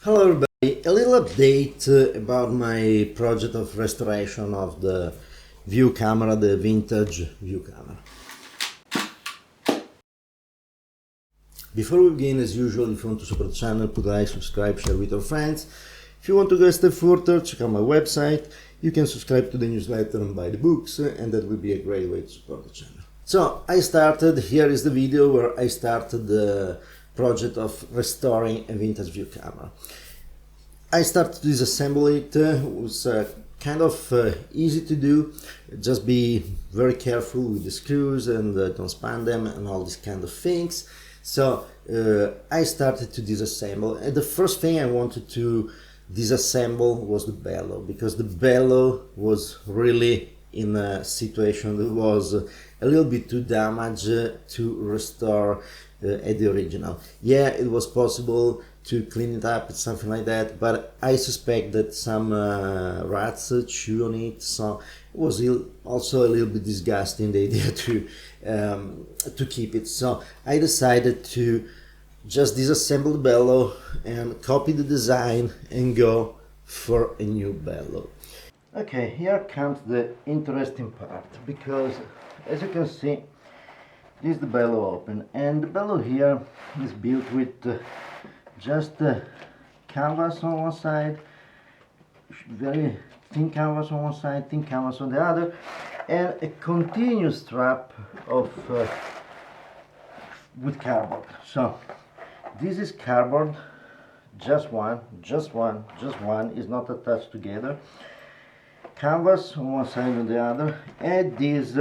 Hello everybody, a little update about my project of restoration of the view camera, the vintage view camera. Before we begin, as usual, if you want to support the channel, put a like, subscribe, share with your friends. If you want to go a step further, check out my website. You can subscribe to the newsletter and buy the books, and that will be a great way to support the channel. So here is the video where I started the project of restoring a vintage view camera. I started to disassemble it. It was kind of easy to do. Just be very careful with the screws and don't span them and all these kind of things. So I started to disassemble, and the first thing I wanted to disassemble was the bellow, because the bellow was really in a situation that was a little bit too damaged to restore at the original. Yeah, it was possible to clean it up, something like that, but I suspect that some rats chew on it, so it was also a little bit disgusting, the idea to keep it. So I decided to just disassemble the bellow and copy the design and go for a new bellow. Okay, here comes the interesting part, because as you can see, this is the bellow open, and the bellow here is built with just canvas on one side, very thin canvas on one side, thin canvas on the other, and a continuous strap of with cardboard. So this is cardboard, just one, is not attached together. Canvas on one side and the other, and this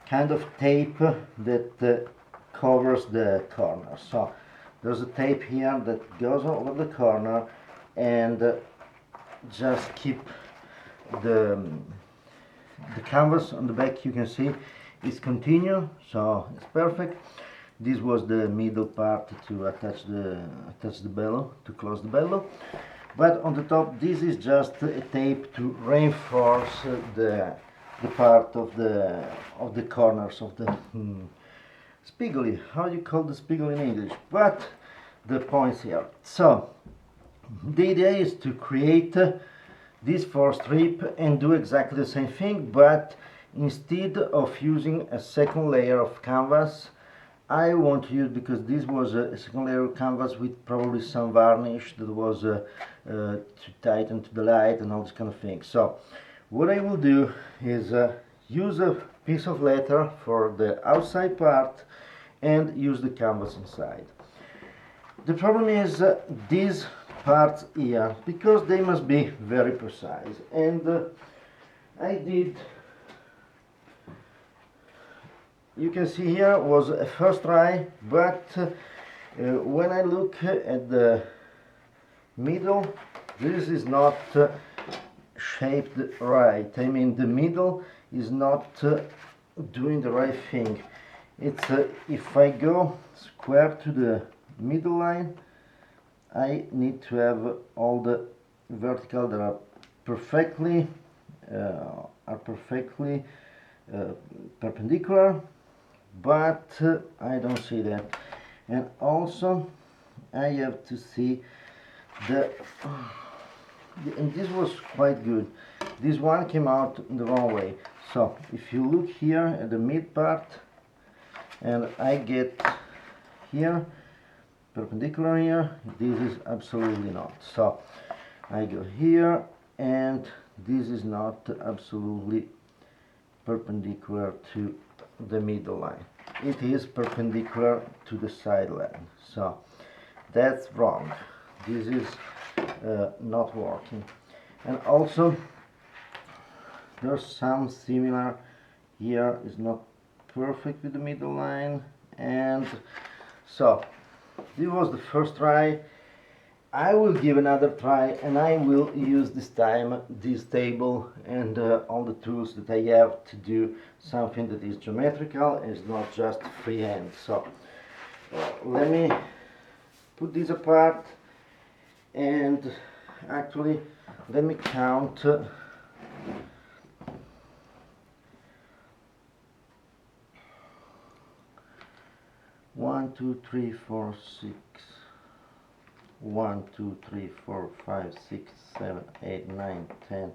kind of tape that covers the corner. So there's a tape here that goes over the corner and just keep the canvas on the back. You can see is continue, so it's perfect. This was the middle part to attach the bellow, to close the bellow. But on the top, this is just a tape to reinforce the part of the corners of the spiegel. How do you call the spiegel in English? But the points here. So the idea is to create this four strip and do exactly the same thing, but instead of using a second layer of canvas, I want to use, because this was a second layer of canvas with probably some varnish that was too tighten to the light and all this kind of thing. So what I will do is use a piece of leather for the outside part and use the canvas inside. The problem is these parts here, because they must be very precise, and I did. You can see here was a first try, but when I look at the middle, this is not shaped right. I mean, the middle is not doing the right thing. It's if I go square to the middle line, I need to have all the vertical that are perfectly perpendicular, but I don't see that. And also I have to see and this was quite good. This one came out in the wrong way. So if you look here at the mid part, and I get here perpendicular here, this is absolutely not. So I go here, and this is not absolutely perpendicular to the middle line. It is perpendicular to the side line, so that's wrong. This is not working. And also there's some similar here, is not perfect with the middle line. And so this was the first try. I will give another try, and I will use this time this table and all the tools that I have to do something that is geometrical and is not just freehand. So let me put this apart, and actually let me count. 1, 2, 3, 4, 6, 1 2 3 4 5 6 7 8 9 10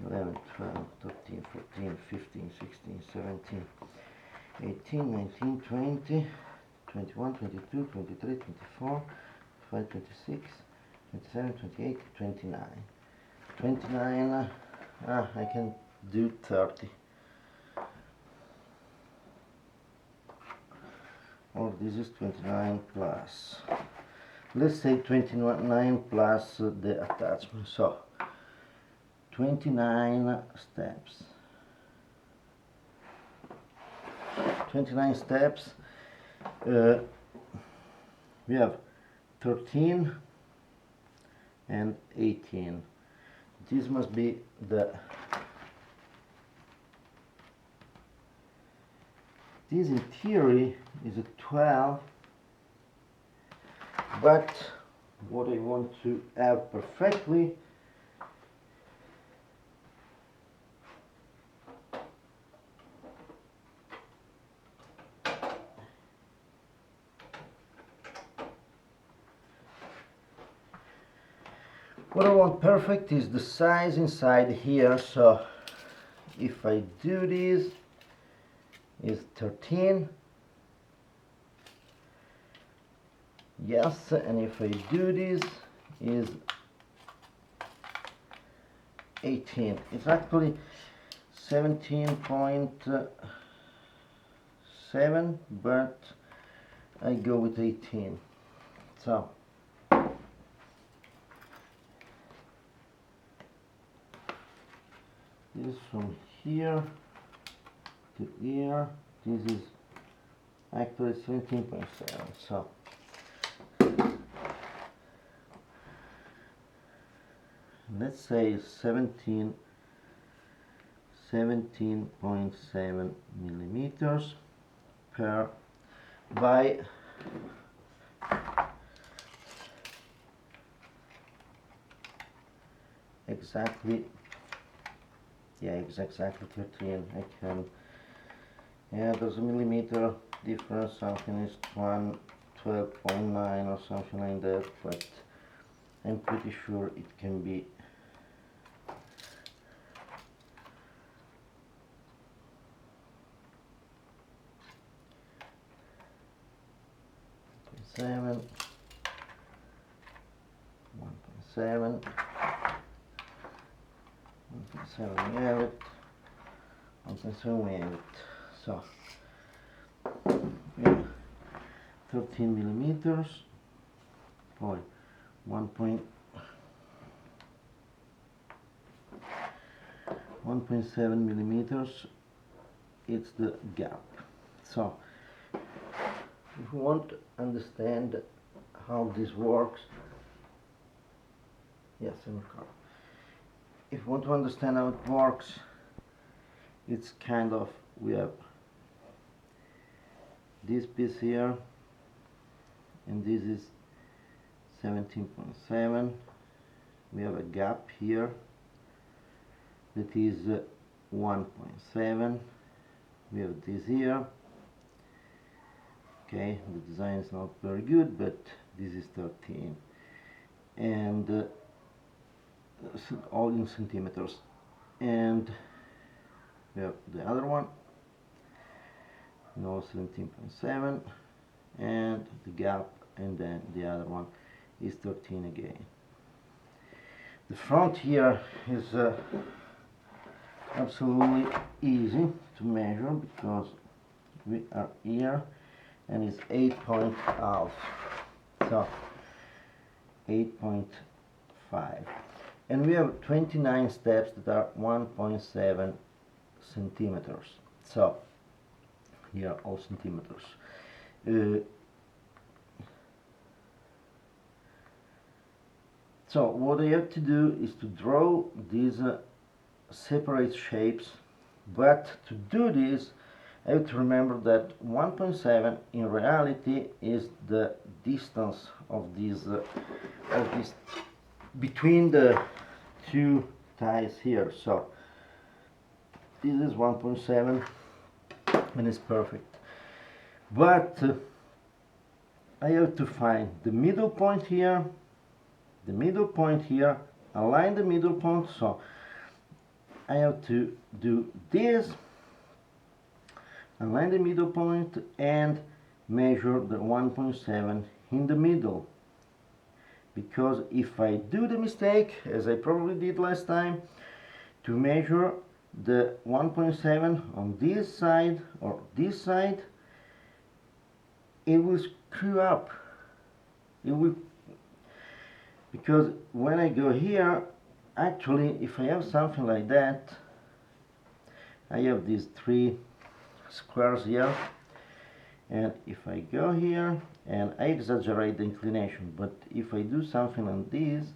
11 12 13 14 15 16 17 18 19 20 21 22 23 24 25 26 27 28 29 29. I can do 30, or this is 29 plus, let's say 29 plus the attachment. So 29 steps. 29 steps. We have 13 and 18. This must be the, this in theory is a 12, but what I want to have perfectly what I want perfect is the size inside here. So if I do this, is 13, yes, and if I do this is 18. It's actually 17.7, but I go with 18. So this from here to here, this is actually 17.7. So let's say 17.7 millimeters per by exactly, yeah, exactly 13. I can, yeah, there's a millimeter difference, something is 12.9 or something like that, but I'm pretty sure it can be seven, 1.7, 1.7 we have it, 1.7 we have it. So yeah, 13 millimeters for 1.7 millimeters, it's the gap. So if you want to understand how this works, yes, if you want to understand how it works, it's kind of, we have this piece here, and this is 17.7. we have a gap here that is 1.7. we have this here. Okay, the design is not very good, but this is 13, and all in centimeters. And we have the other one, 17.7, and the gap, and then the other one is 13 again. The front here is absolutely easy to measure because we are here, and it's 8.5, so 8.5, and we have 29 steps that are 1.7 centimeters. So here are all centimeters. So what I have to do is to draw these separate shapes, but to do this I have to remember that 1.7 in reality is the distance of this between the two ties here. So this is 1.7 and it's perfect. But I have to find the middle point here the middle point here, align the middle point, so I have to do this, align the middle point and measure the 1.7 in the middle. Because if I do the mistake, as I probably did last time, to measure the 1.7 on this side or this side, it will screw up. It will, because when I go here, actually if I have something like that, I have these 3 squares here, and if I go here and I exaggerate the inclination, but if I do something on this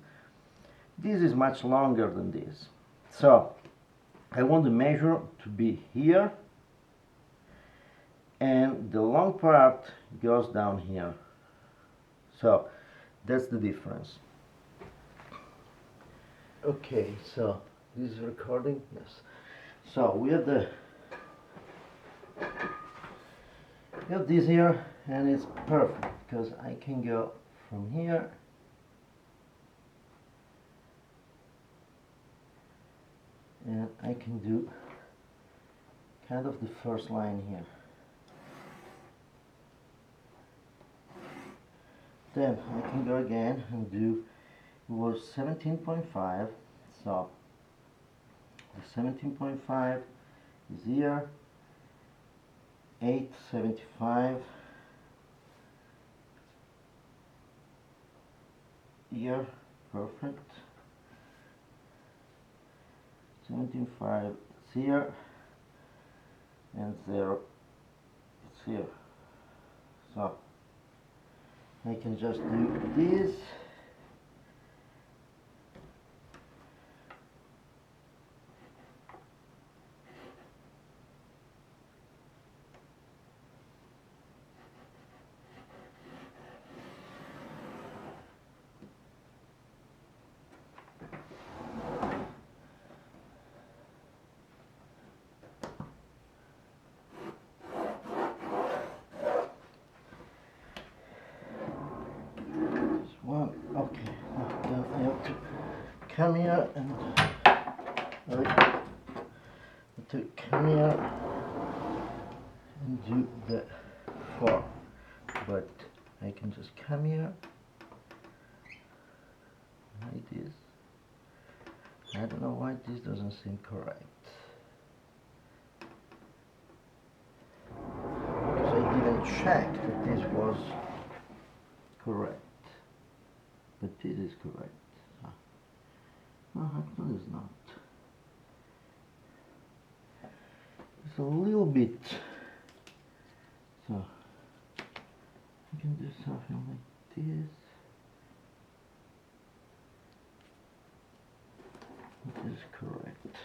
is much longer than this. So I want the measure to be here and the long part goes down here. So that's the difference. Okay, so this is recording, yes. So we have this here, and it's perfect because I can go from here and I can do kind of the first line here. Then I can go again and do, it was 17.5, so the 17.5 is here, 875 here, perfect. 17.5 is here, and 0 it's here. So I can just do this. Okay, then I have to come here and do the 4, but I can just come here like this. I don't know why this doesn't seem correct, because I didn't check that this was correct. But this is correct. No, actually it's not. It's a little bit. So I can do something like this. This is correct.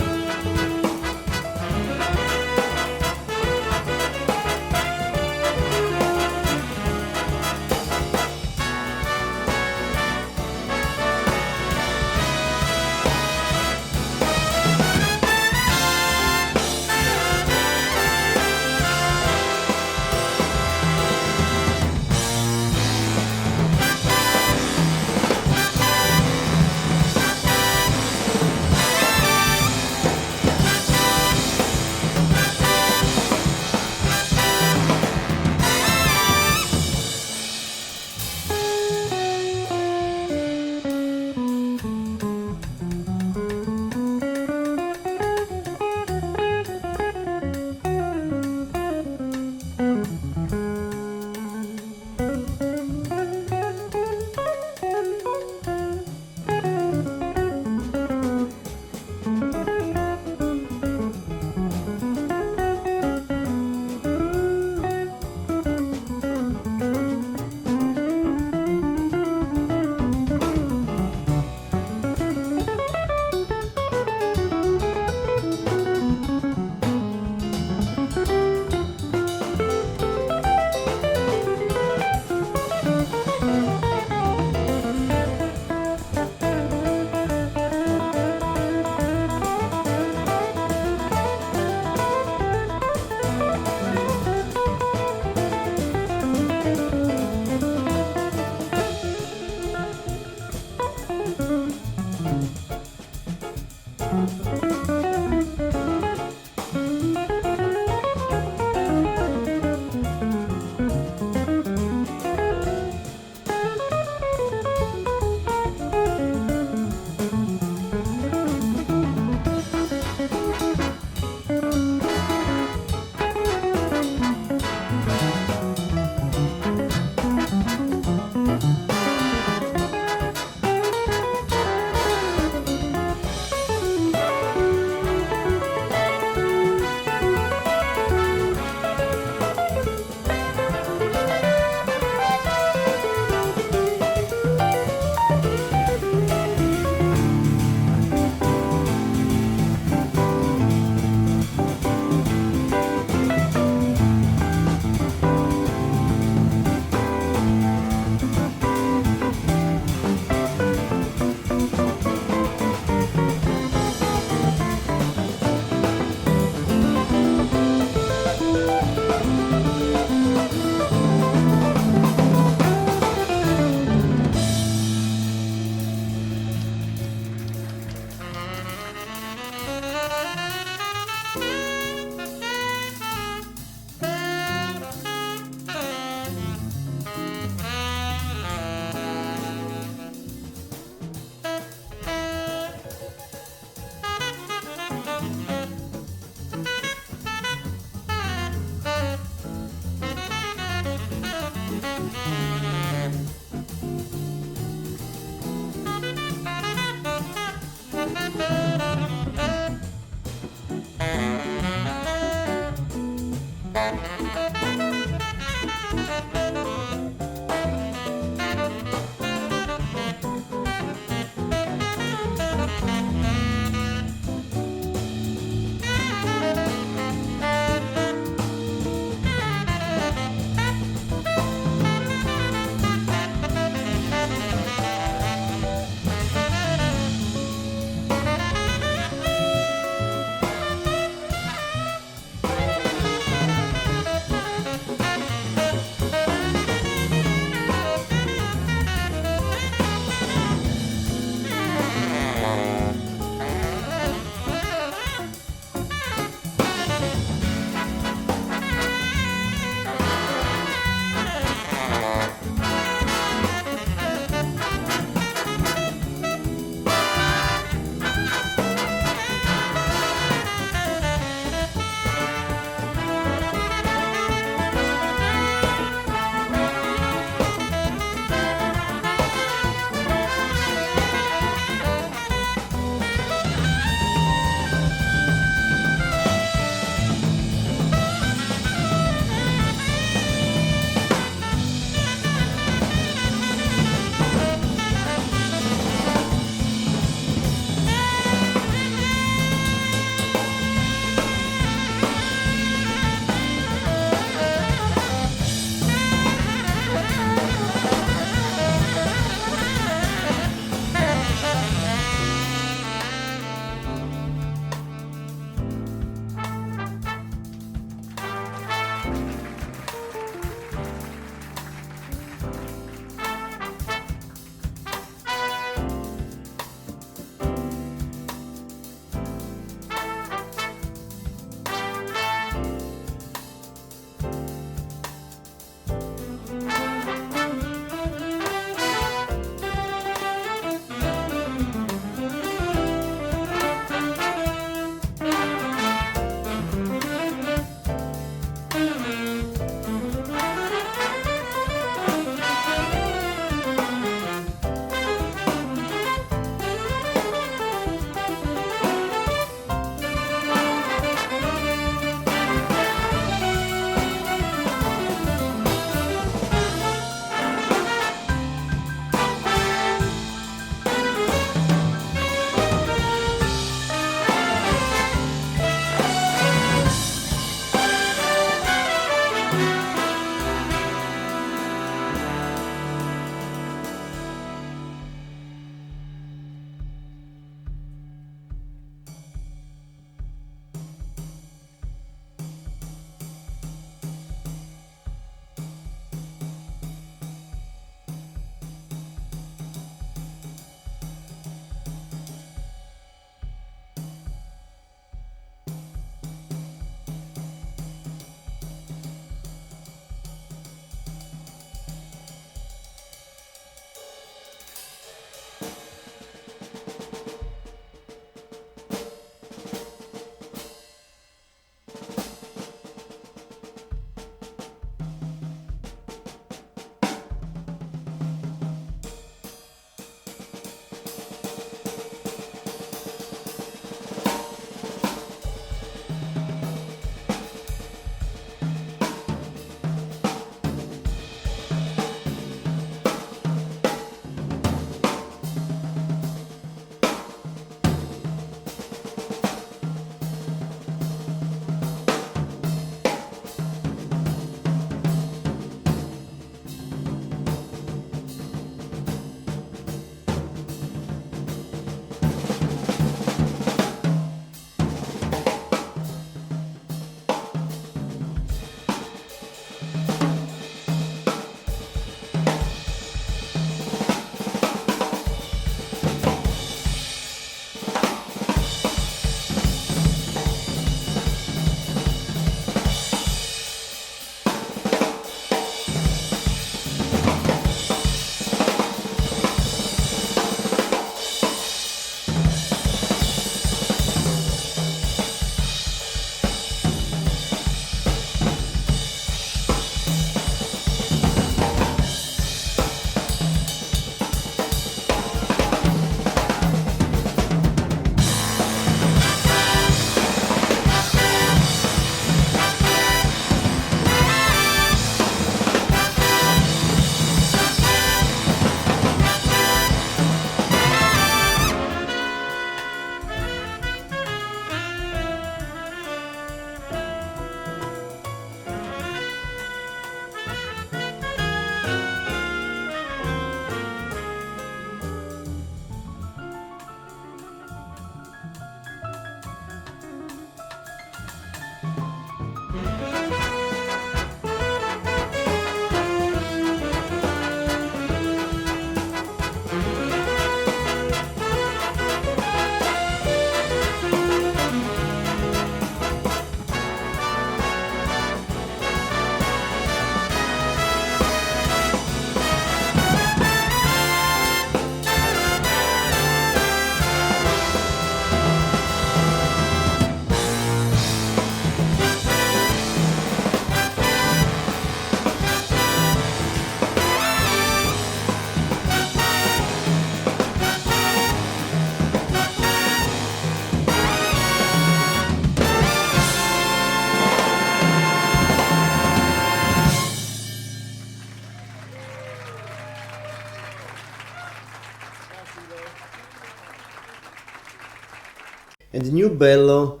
And the new bellow,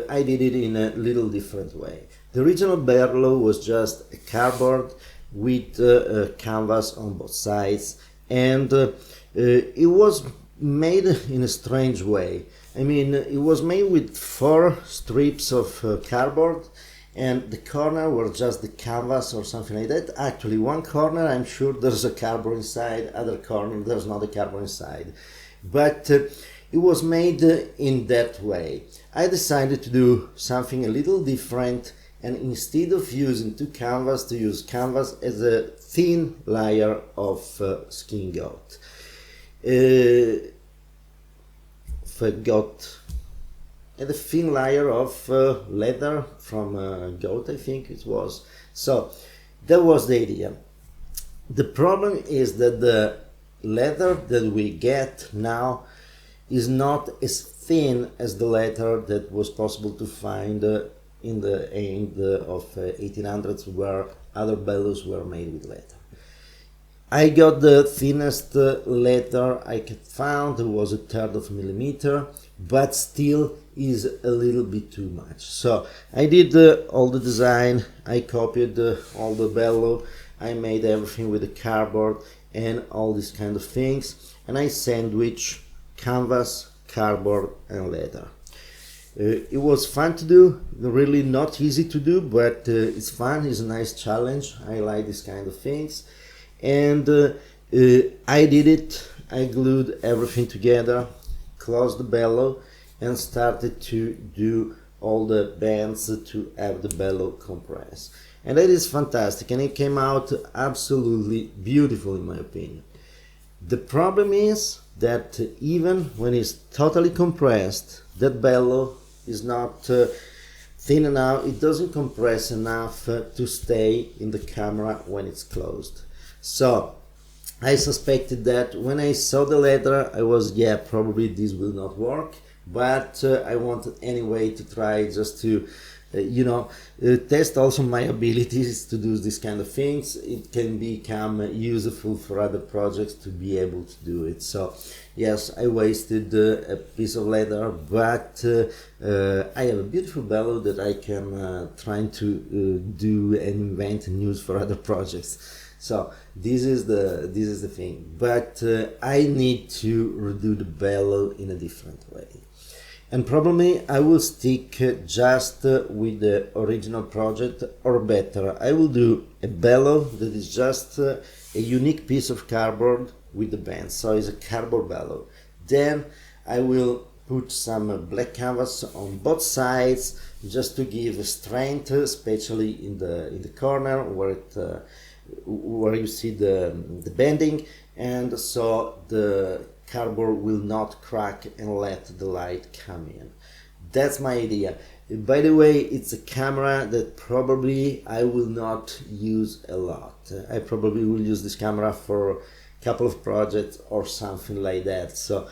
I did it in a little different way. The original bellow was just a cardboard with a canvas on both sides, and it was made in a strange way. I mean, it was made with 4 strips of cardboard, and the corner were just the canvas or something like that. Actually, one corner I'm sure there's a cardboard inside, other corner there's not a cardboard inside. But it was made in that way. I decided to do something a little different, and instead of using 2 canvas, to use canvas as a thin layer of skin goat. And a thin layer of leather from goat, I think it was. So that was the idea. The problem is that the leather that we get now is not as thin as the leather that was possible to find in the end of 1800s, where other bellows were made with leather. I got the thinnest leather I could find. It was 1/3 of a millimeter, but still is a little bit too much. So I did all the design, I copied all the bellow, I made everything with the cardboard and all these kind of things, and I sandwich canvas, cardboard and leather. It was fun to do, really not easy to do, but it's fun, it's a nice challenge. I like this kind of things. And I did it. I glued everything together, closed the bellow, and started to do all the bands to have the bellow compress. And that is fantastic, and it came out absolutely beautiful in my opinion. The problem is that even when it's totally compressed, that bellow is not thin enough, it doesn't compress enough to stay in the camera when it's closed. So I suspected that when I saw the leather, I was, yeah, probably this will not work, but I wanted anyway to try, just to test also my abilities to do this kind of things. It can become useful for other projects to be able to do it. So yes, I wasted a piece of leather, but I have a beautiful bellow that I can try to do and invent and use for other projects. So this is the thing, but I need to redo the bellow in a different way. And probably I will stick just with the original project, or better, I will do a bellow that is just a unique piece of cardboard with the bands, so it's a cardboard bellow. Then I will put some black canvas on both sides just to give strength, especially in the corner where you see the bending, and so the cardboard will not crack and let the light come in. That's my idea. By the way, it's a camera that probably I will not use a lot. I probably will use this camera for a couple of projects or something like that. So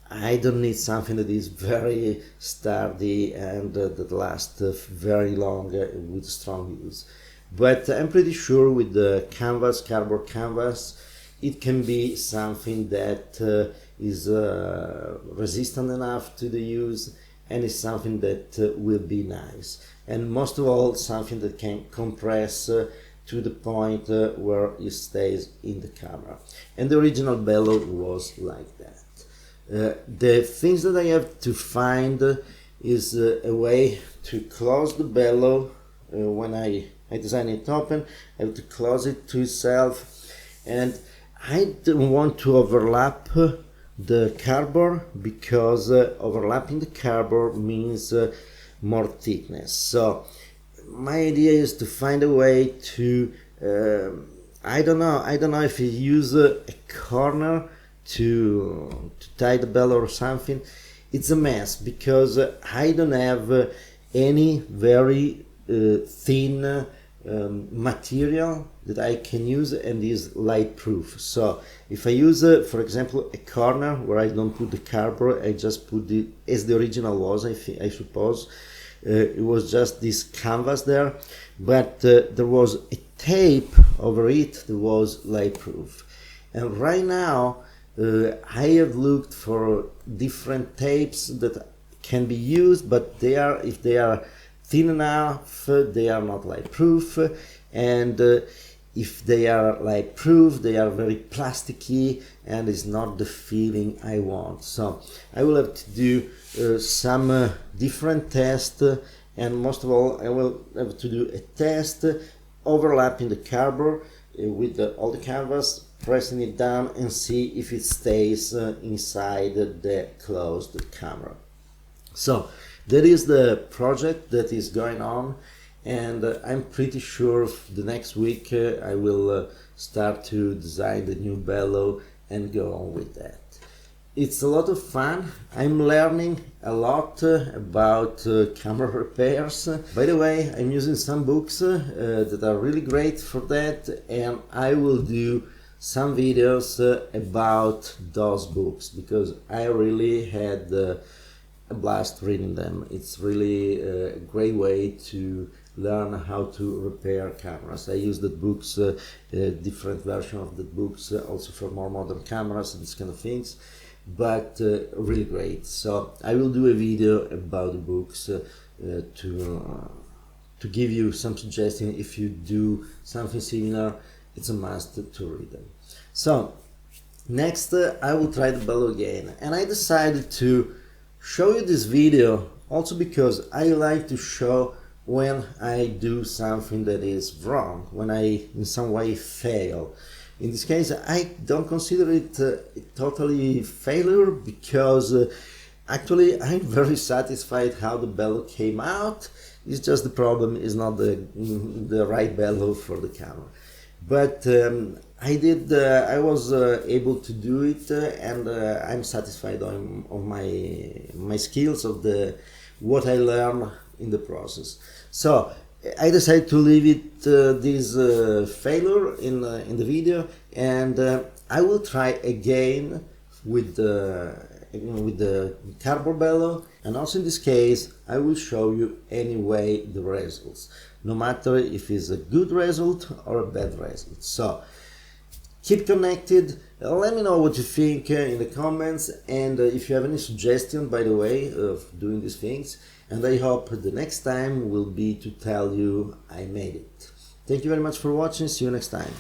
I don't need something that is very sturdy and that lasts very long with strong use. But I'm pretty sure with the canvas, cardboard canvas, it can be something that is resistant enough to the use, and is something that will be nice. And most of all, something that can compress to the point where it stays in the camera. And the original bellow was like that. The things that I have to find is a way to close the bellow when I design it open. I have to close it to itself, and I don't want to overlap the cardboard, because overlapping the cardboard means more thickness. So my idea is to find a way to I don't know if you use a corner to tie the bellow or something. It's a mess, because I don't have any very thin material that I can use and is light proof. So if I use for example a corner where I don't put the cardboard, I just put it as the original was, I suppose. It was just this canvas there, but there was a tape over it that was light proof. And right now I have looked for different tapes that can be used, but they are, if they are thin enough, they are not light proof, and if they are light proof, they are very plasticky, and it's not the feeling I want. So I will have to do some different tests, and most of all I will have to do a test overlapping the cardboard with all the canvas, pressing it down and see if it stays inside the closed camera. So that is the project that is going on, and I'm pretty sure the next week I will start to design the new bellow and go on with that. It's a lot of fun. I'm learning a lot about camera repairs. By the way, I'm using some books that are really great for that, and I will do some videos about those books because I really had a blast reading them. It's really a great way to learn how to repair cameras. I use the books, different version of the books, also for more modern cameras and these kind of things, but really great. So I will do a video about the books to give you some suggestion. If you do something similar, it's a must to read them. So next I will try the bellow again, and I decided to show you this video also because I like to show when I do something that is wrong, when I in some way fail. In this case I don't consider it a totally failure because actually I'm very satisfied how the bellow came out. It's just the problem is not the right bellow for the camera. But I was able to do it, and I'm satisfied on my skills of what I learned in the process. So I decided to leave it this failure in the video, and I will try again with the cardboard bellow, and also in this case I will show you anyway the results, no matter if it's a good result or a bad result. So keep connected, let me know what you think in the comments, and if you have any suggestion, by the way, of doing these things, and I hope the next time will be to tell you I made it. Thank you very much for watching, see you next time.